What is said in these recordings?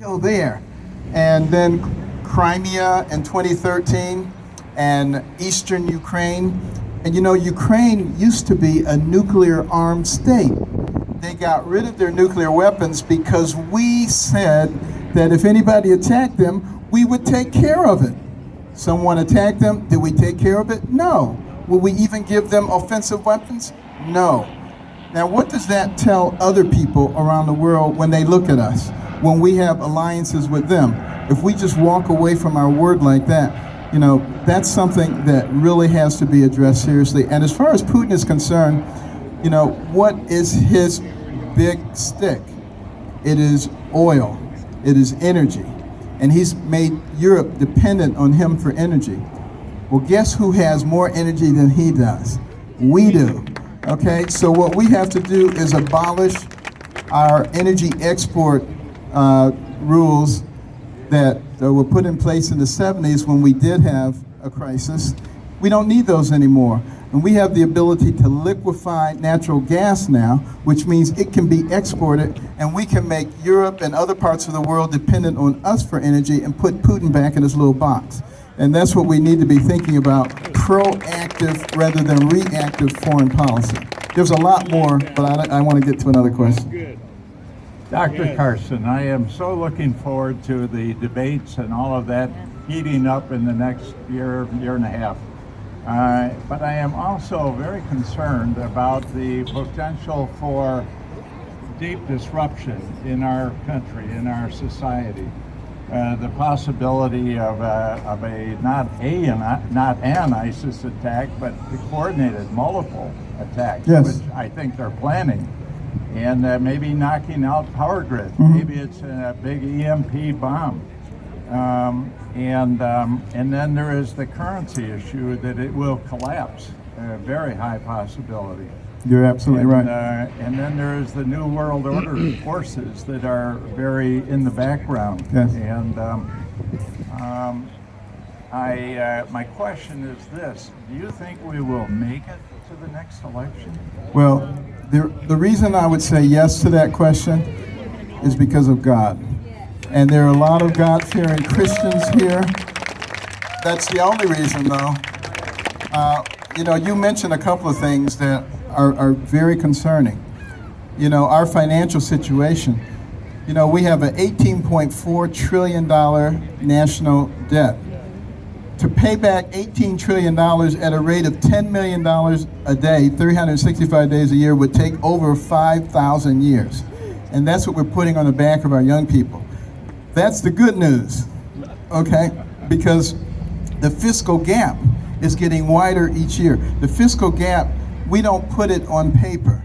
still there. And then Crimea in 2013 and Eastern Ukraine. And you know, Ukraine used to be a nuclear armed state. They got rid of their nuclear weapons because we said that if anybody attacked them, we would take care of it. Someone attacked them, did we take care of it? No. Will we even give them offensive weapons? No. Now, what does that tell other people around the world when they look at us, when we have alliances with them? If we just walk away from our word like that, you know, that's something that really has to be addressed seriously. And as far as Putin is concerned, you know, what is his big stick? It is oil, it is energy. And he's made Europe dependent on him for energy. Well, guess who has more energy than he does? We do. Okay, so what we have to do is abolish our energy export rules that were put in place in the 70s when we did have a crisis. We don't need those anymore. And we have the ability to liquefy natural gas now, which means it can be exported, and we can make Europe and other parts of the world dependent on us for energy and put Putin back in his little box. And that's what we need to be thinking about, proactive rather than reactive foreign policy. There's a lot more, but I want to get to another question. Good. Dr. Carson, I am so looking forward to the debates and all of that heating up in the next year and a half. But I am also very concerned about the potential for deep disruption in our country, in our society. The possibility of not an ISIS attack, but a coordinated, multiple attacks, yes, which I think they're planning, and maybe knocking out power grid. Mm-hmm. Maybe it's a big EMP bomb. And then there is the currency issue that it will collapse, a very high possibility. You're absolutely right. And then there is the New World Order forces that are very in the background. Yes. And my question is this: do you think we will make it to the next election? Well, the reason I would say yes to that question is because of God. And there are a lot of God-fearing Christians here. That's the only reason, though. You know, you mentioned a couple of things that are very concerning. You know, our financial situation. You know, we have an $18.4 trillion national debt. To pay back $18 trillion at a rate of $10 million a day, 365 days a year, would take over 5,000 years. And that's what we're putting on the back of our young people. That's the good news, okay? Because the fiscal gap is getting wider each year. The fiscal gap, we don't put it on paper.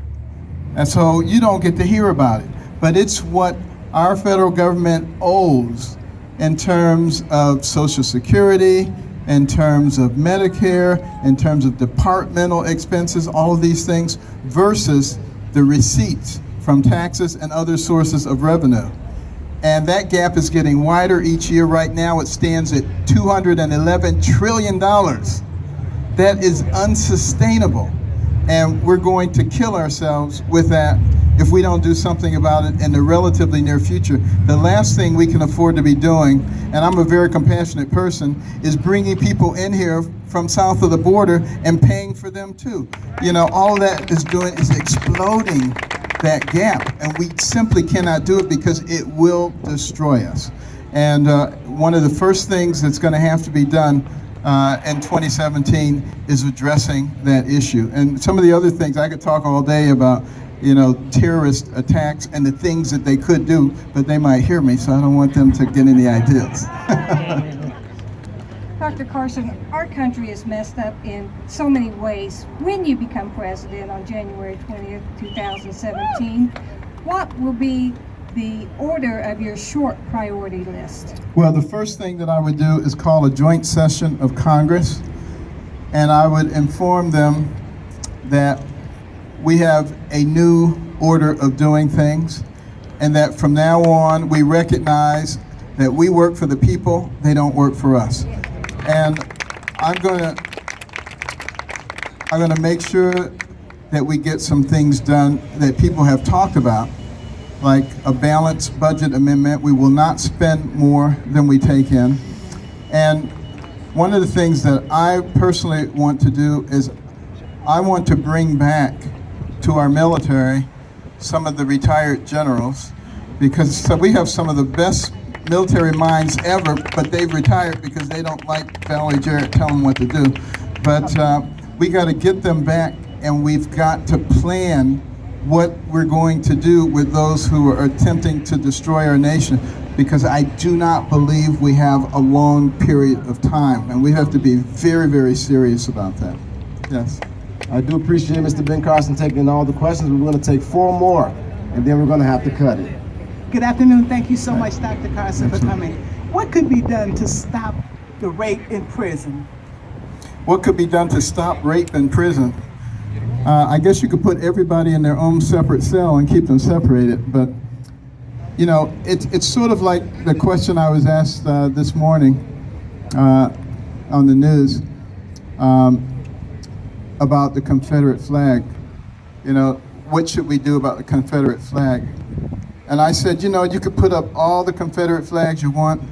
And so you don't get to hear about it. But it's what our federal government owes in terms of Social Security, in terms of Medicare, in terms of departmental expenses, all of these things, versus the receipts from taxes and other sources of revenue. And that gap is getting wider each year. Right now it stands at $211 trillion. That is unsustainable. And we're going to kill ourselves with that if we don't do something about it in the relatively near future. The last thing we can afford to be doing, and I'm a very compassionate person, is bringing people in here from south of the border and paying for them too. You know, all that is doing is exploding that gap, and we simply cannot do it because it will destroy us. And one of the first things that's going to have to be done in 2017 is addressing that issue. And some of the other things, I could talk all day about, you know, terrorist attacks and the things that they could do, but they might hear me, so I don't want them to get any ideas. Dr. Carson, our country is messed up in so many ways. When you become president on January 20th, 2017, what will be the order of your short priority list? Well, the first thing that I would do is call a joint session of Congress, and I would inform them that we have a new order of doing things, and that from now on we recognize that we work for the people, they don't work for us. And I'm gonna make sure that we get some things done that people have talked about, like a balanced budget amendment. We will not spend more than we take in. And one of the things that I personally want to do is I want to bring back to our military some of the retired generals, because so we have some of the best military minds ever, but they've retired because they don't like Valerie Jarrett telling them what to do. But we got to get them back, and we've got to plan what we're going to do with those who are attempting to destroy our nation, because I do not believe we have a long period of time, and we have to be very, very serious about that. Yes. I do appreciate Mr. Ben Carson taking all the questions. We're going to take 4 more, and then we're going to have to cut it. Good afternoon. Thank you so much, Dr. Carson, for coming. What could be done to stop the rape in prison? What could be done to stop rape in prison? I guess you could put everybody in their own separate cell and keep them separated, but you know, it's sort of like the question I was asked this morning on the news about the Confederate flag. You know, what should we do about the Confederate flag? And I said, you know, you could put up all the Confederate flags you want,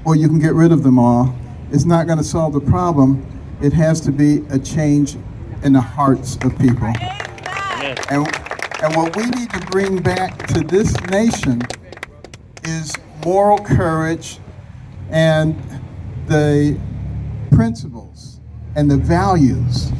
or you can get rid of them all. It's not going to solve the problem. It has to be a change in the hearts of people. And what we need to bring back to this nation is moral courage and the principles and the values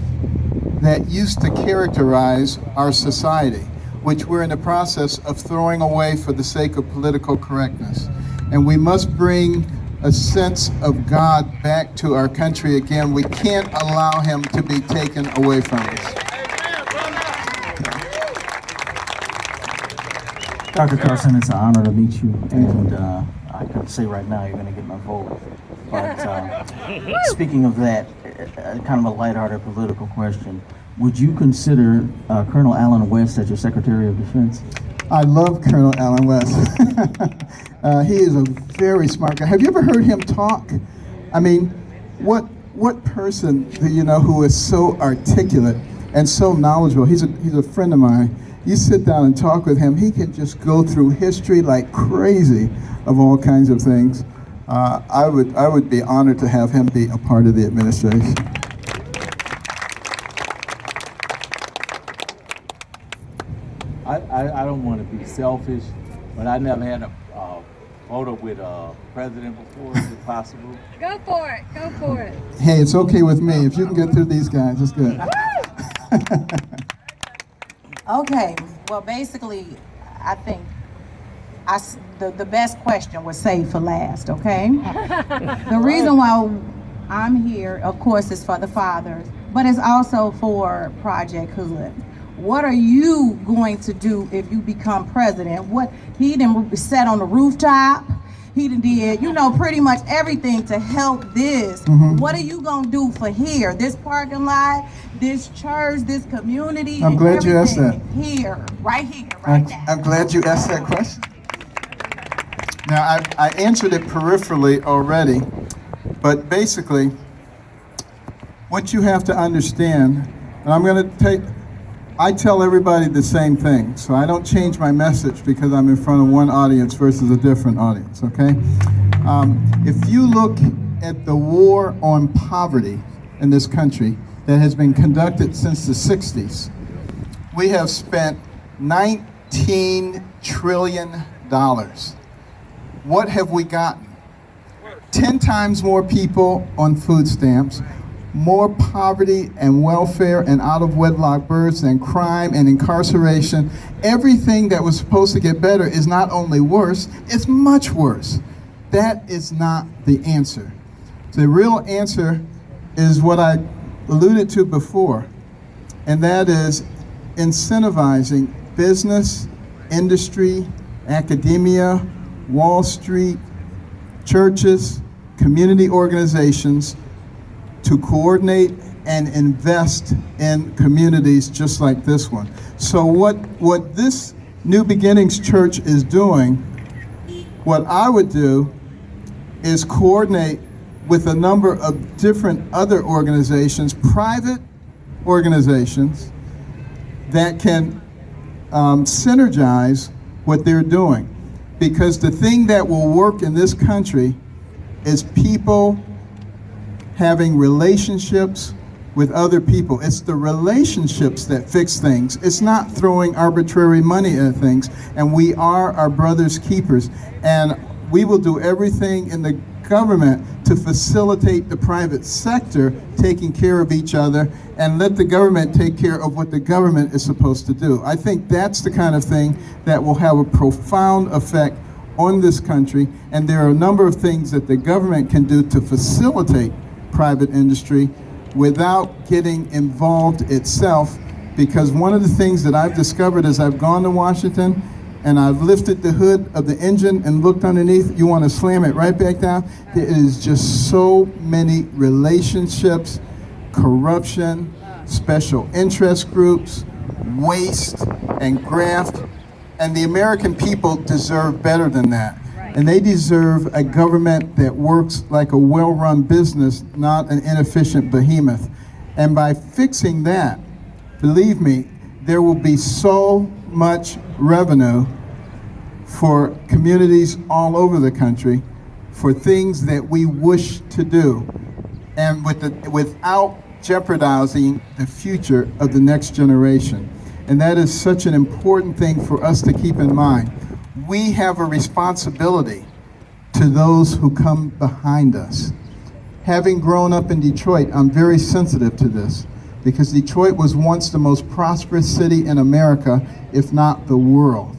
that used to characterize our society, which we're in the process of throwing away for the sake of political correctness. And we must bring a sense of God back to our country again. We can't allow him to be taken away from us. Dr. Carson, it's an honor to meet you, and I can say right now you're going to get my vote. But speaking of that, kind of a lighthearted political question, would you consider Colonel Allen West as your Secretary of Defense? I love Colonel Allen West. He is a very smart guy. Have you ever heard him talk? I mean, what person do you know who is so articulate and so knowledgeable? He's a friend of mine. You sit down and talk with him, he can just go through history like crazy of all kinds of things. I would be honored to have him be a part of the administration. I don't want to be selfish, but I never had a photo with a president before. Is it possible? Go for it. Go for it. Hey, it's okay with me. If you can get through these guys, it's good. Okay, well, basically, I think the best question was saved for last, okay? The reason why I'm here, of course, is for the fathers, but it's also for Project Hood. What are you going to do if you become president? What he done sat on the rooftop, he done did, you know, pretty much everything to help this. What are you gonna do for here? This parking lot, this church, this community. I'm glad you asked that. Here, right now. I'm glad you asked that question. Now, I answered it peripherally already, but basically, what you have to understand, and I tell everybody the same thing, so I don't change my message because I'm in front of one audience versus a different audience, okay? If you look at the war on poverty in this country that has been conducted since the 60s, we have spent $19 trillion. What have we gotten? 10 times more people on food stamps, more poverty and welfare and out-of-wedlock births and crime and incarceration. Everything that was supposed to get better is not only worse, it's much worse. That is not the answer. The real answer is what I alluded to before, and that is incentivizing business, industry, academia, Wall Street, churches, community organizations to coordinate and invest in communities just like this one. So what this New Beginnings Church is doing, what I would do is coordinate with a number of different other organizations, private organizations, that can synergize what they're doing. Because the thing that will work in this country is people having relationships with other people. It's the relationships that fix things. It's not throwing arbitrary money at things. And we are our brother's keepers. And we will do everything in the government to facilitate the private sector taking care of each other and let the government take care of what the government is supposed to do. I think that's the kind of thing that will have a profound effect on this country. And there are a number of things that the government can do to facilitate private industry without getting involved itself, because one of the things that I've discovered as I've gone to Washington and I've lifted the hood of the engine and looked underneath, you want to slam it right back down. There is just so many relationships, corruption, special interest groups, waste, and graft, and the American people deserve better than that. And they deserve a government that works like a well-run business, not an inefficient behemoth. And by fixing that, believe me, there will be so much revenue for communities all over the country for things that we wish to do, and without jeopardizing the future of the next generation. And that is such an important thing for us to keep in mind. We have a responsibility to those who come behind us. Having grown up in Detroit, I'm very sensitive to this, because Detroit was once the most prosperous city in America, if not the world.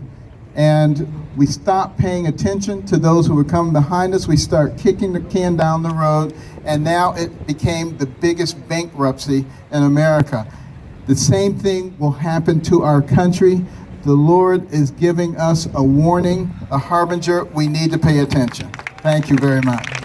And we stopped paying attention to those who were coming behind us. We start kicking the can down the road, and now it became the biggest bankruptcy in America. The same thing will happen to our country. The Lord is giving us a warning, a harbinger. We need to pay attention. Thank you very much.